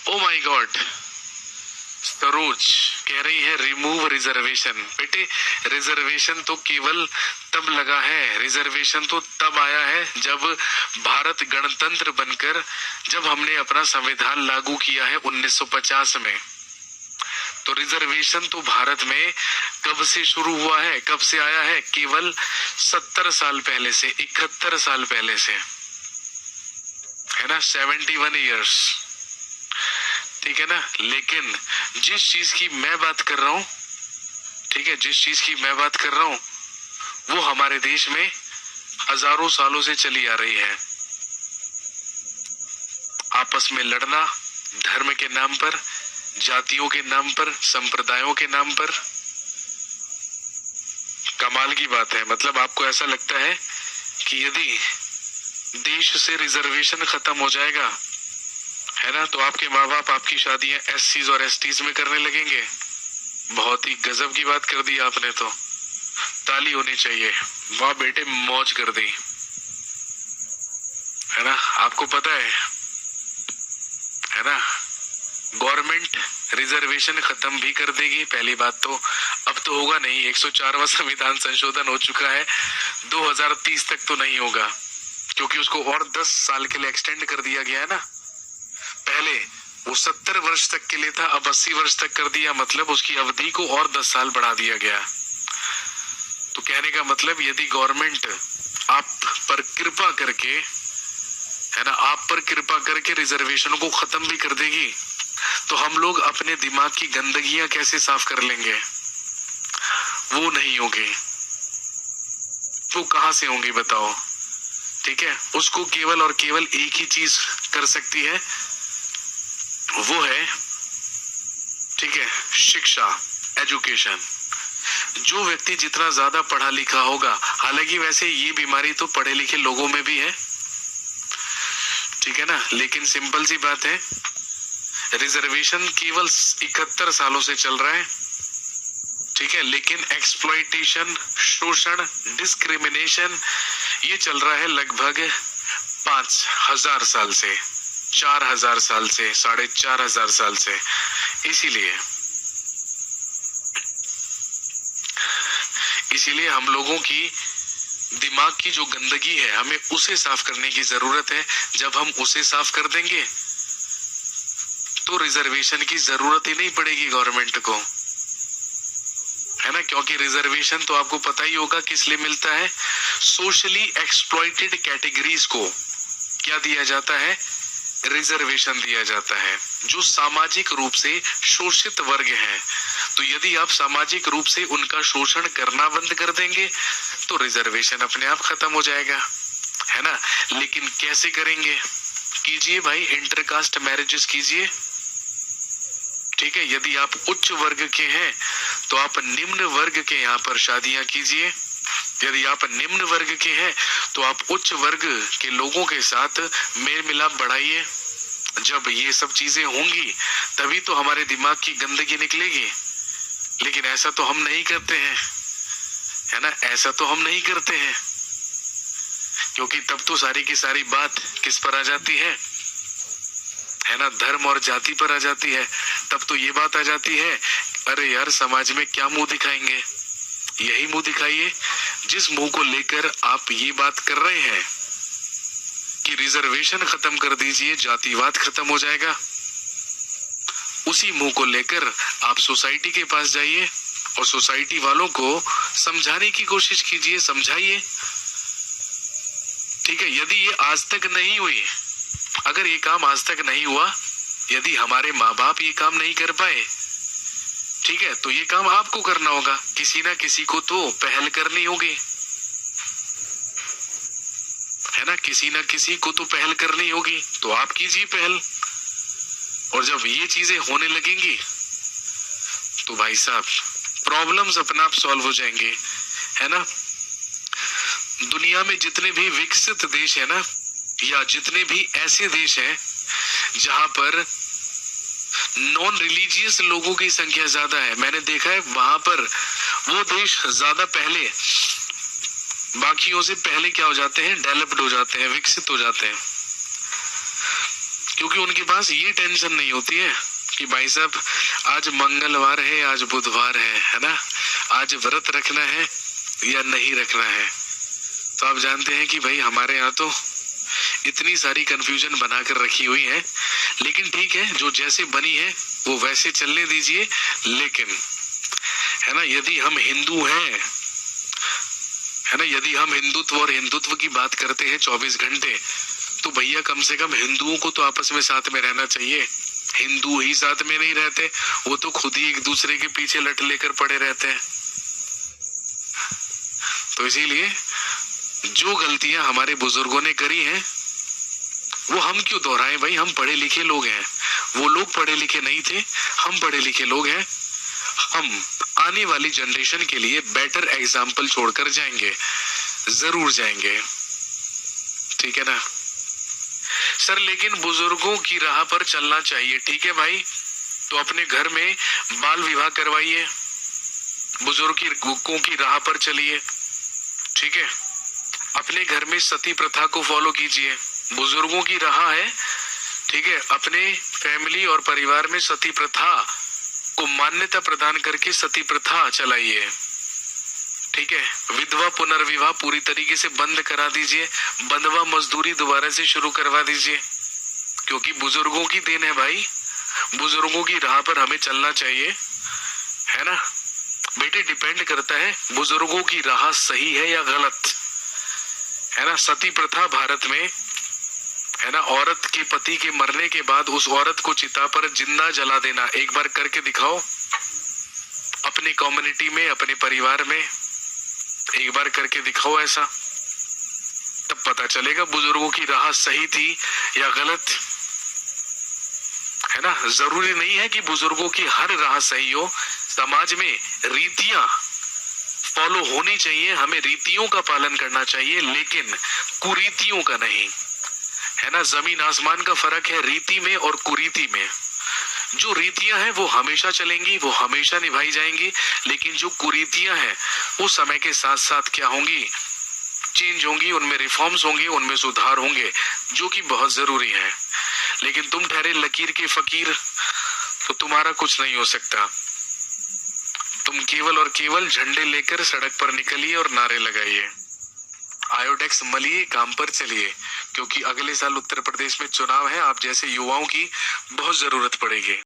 Oh my God, Saroj कह रही है रिमूव रिजर्वेशन। बेटे रिजर्वेशन तो केवल तब लगा है, रिजर्वेशन तो तब आया है जब भारत गणतंत्र बनकर, जब हमने अपना संविधान लागू किया है 1950 में। तो रिजर्वेशन तो भारत में कब से शुरू हुआ है, कब से आया है? केवल 70 साल पहले से, 71 साल पहले से, है ना, 71 ईयर्स। ठीक है ना। लेकिन जिस चीज की मैं बात कर रहा हूं, ठीक है, जिस चीज की मैं बात कर रहा हूं वो हमारे देश में हजारों सालों से चली आ रही है। आपस में लड़ना, धर्म के नाम पर, जातियों के नाम पर, संप्रदायों के नाम पर। कमाल की बात है। मतलब आपको ऐसा लगता है कि यदि देश से रिजर्वेशन खत्म हो जाएगा, है ना, तो आपके माँ बाप आपकी शादियां एससीज और एसटीज में करने लगेंगे। बहुत ही गजब की बात कर दी आपने तो, ताली होनी चाहिए। वाह बेटे, मौज कर दी, है ना। आपको पता है ना, गवर्नमेंट रिजर्वेशन खत्म भी कर देगी पहली बात तो। अब तो होगा नहीं, 104वां संविधान संशोधन हो चुका है, 2030 तक तो नहीं होगा, क्योंकि उसको और 10 साल के लिए एक्सटेंड कर दिया गया है ना। पहले वो 70 वर्ष तक के लिए था, अब 80 वर्ष तक कर दिया, मतलब उसकी अवधि को और 10 साल बढ़ा दिया गया। तो कहने का मतलब यदि गवर्नमेंट आप पर कृपा करके, है ना, आप पर कृपा करके रिजर्वेशन को खत्म भी कर देगी, तो हम लोग अपने दिमाग की गंदगियां कैसे साफ कर लेंगे? वो नहीं होगी, वो कहां से होंगी बताओ? ठीक है, उसको केवल और केवल एक ही चीज कर सकती है, वो है, ठीक है, शिक्षा, एजुकेशन। जो व्यक्ति जितना ज्यादा पढ़ा लिखा होगा, हालांकि वैसे ये बीमारी तो पढ़े लिखे लोगों में भी है, ठीक है ना, लेकिन सिंपल सी बात है, रिजर्वेशन केवल 71 सालों से चल रहा है, ठीक है, लेकिन एक्सप्लॉइटेशन, शोषण, डिस्क्रिमिनेशन ये चल रहा है लगभग 5000 साल से, 4000 साल से, 4500 साल से। इसीलिए हम लोगों की दिमाग की जो गंदगी है, हमें उसे साफ करने की जरूरत है। जब हम उसे साफ कर देंगे तो रिजर्वेशन की जरूरत ही नहीं पड़ेगी गवर्नमेंट को, है ना। क्योंकि रिजर्वेशन तो आपको पता ही होगा किस लिए मिलता है, सोशली एक्सप्लॉइटेड कैटेगरीज को क्या दिया जाता है? रिजर्वेशन दिया जाता है, जो सामाजिक रूप से शोषित वर्ग हैं। तो यदि आप सामाजिक रूप से उनका शोषण करना बंद कर देंगे तो रिजर्वेशन अपने आप खत्म हो जाएगा, है ना। लेकिन कैसे करेंगे? कीजिए भाई, इंटरकास्ट मैरिजेस कीजिए, ठीक है। यदि आप उच्च वर्ग के हैं तो आप निम्न वर्ग के यहाँ पर शादियां कीजिए। यदि आप निम्न वर्ग के हैं तो आप उच्च वर्ग के लोगों के साथ मेल मिलाप बढ़ाइए। जब ये सब चीजें होंगी तभी तो हमारे दिमाग की गंदगी निकलेगी। लेकिन ऐसा तो हम नहीं करते हैं, है ना, ऐसा तो हम नहीं करते हैं, क्योंकि तब तो सारी की सारी बात किस पर आ जाती है ना, धर्म और जाति पर आ जाती है। तब तो ये बात आ जाती है, अरे यार समाज में क्या मुंह दिखाएंगे? यही मुंह दिखाइए जिस मुंह को लेकर आप ये बात कर रहे हैं कि रिजर्वेशन खत्म कर दीजिए, जातिवाद खत्म हो जाएगा। उसी मुंह को लेकर आप सोसाइटी के पास जाइए और सोसाइटी वालों को समझाने की कोशिश कीजिए, समझाइए, ठीक है। यदि ये आज तक नहीं हुई, अगर ये काम आज तक नहीं हुआ, यदि हमारे माँ बाप ये काम नहीं कर पाए, ठीक है, तो ये काम आपको करना होगा। किसी ना किसी को तो पहल करनी होगी, है ना, किसी ना किसी को तो पहल करनी होगी, तो आप कीजिए पहल। और जब ये चीजें होने लगेंगी तो भाई साहब प्रॉब्लम्स अपने आप सॉल्व हो जाएंगे, है ना। दुनिया में जितने भी विकसित देश है ना, या जितने भी ऐसे देश हैं जहां पर नॉन रिलीजियस लोगों की संख्या ज्यादा है, मैंने देखा है वहां पर वो देश ज्यादा पहले, बाकियों से पहले क्या हो जाते हैं? डेवलप्ड हो जाते हैं, विकसित हो जाते हैं। क्योंकि उनके पास ये टेंशन नहीं होती है कि भाई साहब आज मंगलवार है, आज बुधवार है ना, आज व्रत रखना है या नहीं रखना है। तो आप जानते हैं कि भाई हमारे यहाँ तो इतनी सारी कंफ्यूजन बनाकर रखी हुई है, लेकिन ठीक है, जो जैसे बनी है वो वैसे चलने दीजिए। लेकिन है ना, यदि हम हिंदू हैं, है ना, यदि हम हिंदुत्व और हिंदुत्व की बात करते हैं 24 घंटे, तो भैया कम से कम हिंदुओं को तो आपस में साथ में रहना चाहिए। हिंदू ही साथ में नहीं रहते, वो तो खुद ही एक दूसरे के पीछे लट लेकर पड़े रहते हैं। तो इसीलिए जो गलतियां हमारे बुजुर्गों ने करी हैं वो हम क्यों दोहराएं भाई। हम पढ़े लिखे लोग हैं, वो लोग पढ़े लिखे नहीं थे, हम पढ़े लिखे लोग हैं। हम आने वाली जनरेशन के लिए बेटर एग्जाम्पल छोड़कर जाएंगे, जरूर जाएंगे, ठीक है ना सर। लेकिन बुजुर्गों की राह पर चलना चाहिए, ठीक है भाई। तो अपने घर में बाल विवाह करवाइए, बुजुर्गों की राह पर चलिए, ठीक है। अपने घर में सती प्रथा को फॉलो कीजिए, बुजुर्गों की राह है, ठीक है। अपने फैमिली और परिवार में सती प्रथा को मान्यता प्रदान करके सती प्रथा चलाइए, ठीक है। विधवा पुनर्विवाह पूरी तरीके से बंद करा दीजिए, बंधवा मजदूरी दोबारा से शुरू करवा दीजिए, क्योंकि बुजुर्गों की देन है भाई। बुजुर्गों की राह पर हमें चलना चाहिए, है ना बेटे। डिपेंड करता है बुजुर्गों की राह सही है या गलत, है ना। सती प्रथा भारत में, है ना, औरत के पति के मरने के बाद उस औरत को चिता पर जिंदा जला देना, एक बार करके दिखाओ अपनी कम्युनिटी में, अपने परिवार में, एक बार करके दिखाओ ऐसा, तब पता चलेगा बुजुर्गों की राह सही थी या गलत, है ना। जरूरी नहीं है कि बुजुर्गों की हर राह सही हो। समाज में रीतियां फॉलो होनी चाहिए, हमें रीतियों का पालन करना चाहिए, लेकिन कुरीतियों का नहीं, है ना। जमीन आसमान का फर्क है रीति में और कुरीति में। जो रीतियां हैं वो हमेशा चलेंगी, वो हमेशा निभाई जाएंगी, लेकिन जो कुरीतियां हैं वो समय के साथ साथ क्या होंगी, चेंज होंगी, उनमें रिफॉर्म्स होंगे, उनमें सुधार होंगे, जो कि बहुत जरूरी है। लेकिन तुम ठहरे लकीर के फकीर, तो तुम्हारा कुछ नहीं हो सकता। तुम केवल और केवल झंडे लेकर सड़क पर निकलिए और नारे लगाइए, आयोडेक्स मलिए, काम पर चलिए, क्योंकि अगले साल उत्तर प्रदेश में चुनाव है। आप जैसे युवाओं की बहुत जरूरत पड़ेगी।